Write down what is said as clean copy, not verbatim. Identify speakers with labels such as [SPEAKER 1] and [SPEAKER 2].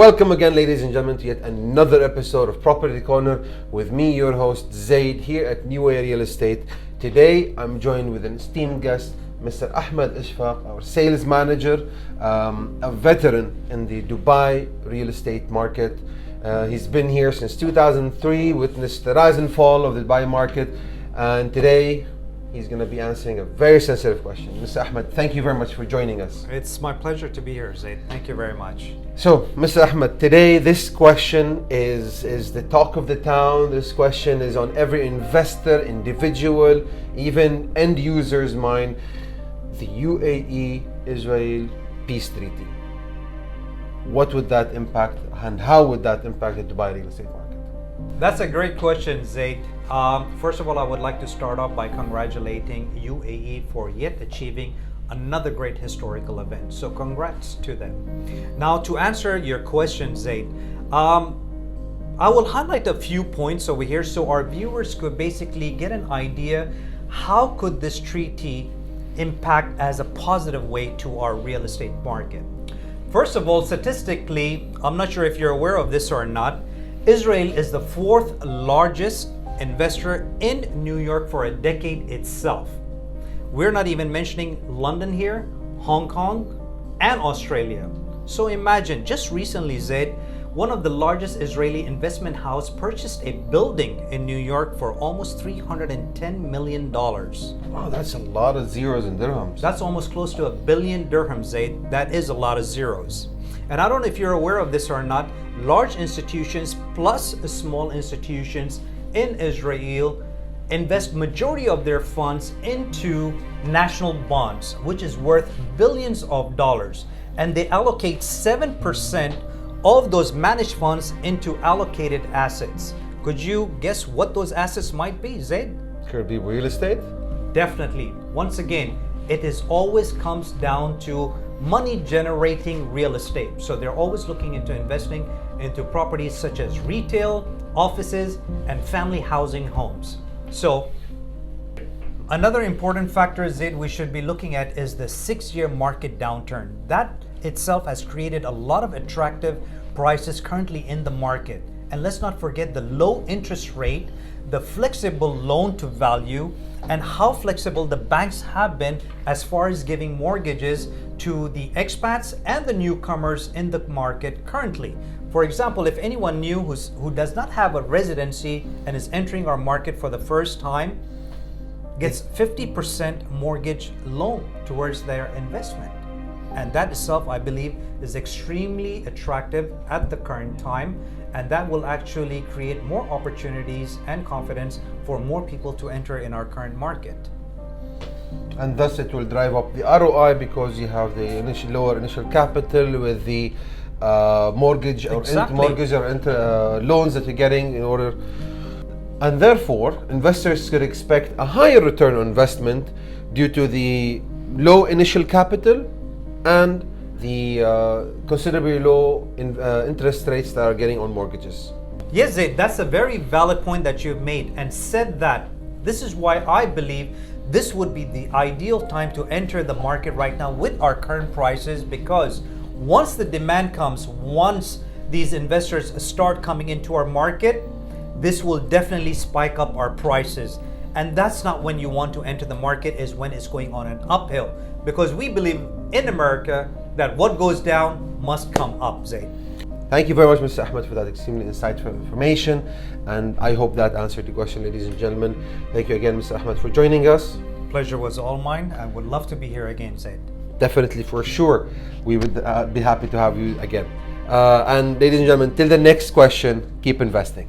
[SPEAKER 1] Welcome again, ladies and gentlemen, to yet another episode of Property Corner with me, your host, Zaid, here at UAE Real Estate. Today, I'm joined with an esteemed guest, Mr. Ahmed Ashfaq, our sales manager, a veteran in the Dubai real estate market. He's been here since 2003, witnessed the rise and fall of the Dubai market, and today, he's going to be answering a very sensitive question. Mr. Ahmed, thank you very much for joining us.
[SPEAKER 2] It's my pleasure to be here, Zaid. Thank you very much.
[SPEAKER 1] So, Mr. Ahmed, today this question is the talk of the town. This question is on every investor, individual, even end user's mind. The UAE-Israel peace treaty. What would that impact and how would that impact the Dubai real estate market?
[SPEAKER 2] That's a great question, Zaid. First of all, I would like to start off by congratulating UAE for yet achieving another great historical event. So congrats to them. Now, to answer your question, Zaid, I will highlight a few points over here so our viewers could basically get an idea how could this treaty impact as a positive way to our real estate market. First of all, statistically, I'm not sure if you're aware of this or not, Israel is the fourth largest investor in New York for a decade itself. We're not even mentioning London here, Hong Kong, and Australia. So imagine, just recently, Zaid, one of the largest Israeli investment house purchased a building in New York for almost $310 million.
[SPEAKER 1] Wow, that's a lot of zeros and dirhams.
[SPEAKER 2] That's almost close to $1 billion dirhams, Zaid. That is a lot of zeros. And I don't know if you're aware of this or not, large institutions plus small institutions in Israel invest majority of their funds into national bonds, which is worth billions of dollars. And they allocate 7% of those managed funds into allocated assets. Could you guess what those assets might be, Zaid?
[SPEAKER 1] Could it be real estate?
[SPEAKER 2] Definitely. Once again, it is always comes down to money generating real estate. So they're always looking into investing into properties such as retail, offices, and family housing homes. So another important factor, Zaid, we should be looking at is the 6-year market downturn. That itself has created a lot of attractive prices currently in the market. And let's not forget the low interest rate, the flexible loan to value, and how flexible the banks have been as far as giving mortgages to the expats and the newcomers in the market currently. For example, if anyone new who does not have a residency and is entering our market for the first time, gets 50% mortgage loan towards their investment. And that itself, I believe, is extremely attractive at the current time. And that will actually create more opportunities and confidence for more people to enter in our current market.
[SPEAKER 1] And thus it will drive up the ROI because you have the lower initial capital with the mortgage or loans that you're getting in order. And therefore, investors could expect a higher return on investment due to the low initial capital and the considerably low interest rates that are getting on mortgages.
[SPEAKER 2] Yes, Zaid, that's a very valid point that you've made, and said that this is why I believe this would be the ideal time to enter the market right now with our current prices, because once the demand comes, once these investors start coming into our market, this will definitely spike up our prices. And that's not when you want to enter the market, is when it's going on an uphill. Because we believe in America that what goes down must come up, Zaid.
[SPEAKER 1] Thank you very much, Mr. Ahmed, for that extremely insightful information. And I hope that answered the question, ladies and gentlemen. Thank you again, Mr. Ahmed, for joining us.
[SPEAKER 2] Pleasure was all mine. I would love to be here again, Zaid.
[SPEAKER 1] Definitely, for sure. We would be happy to have you again. And ladies and gentlemen, till the next question, keep investing.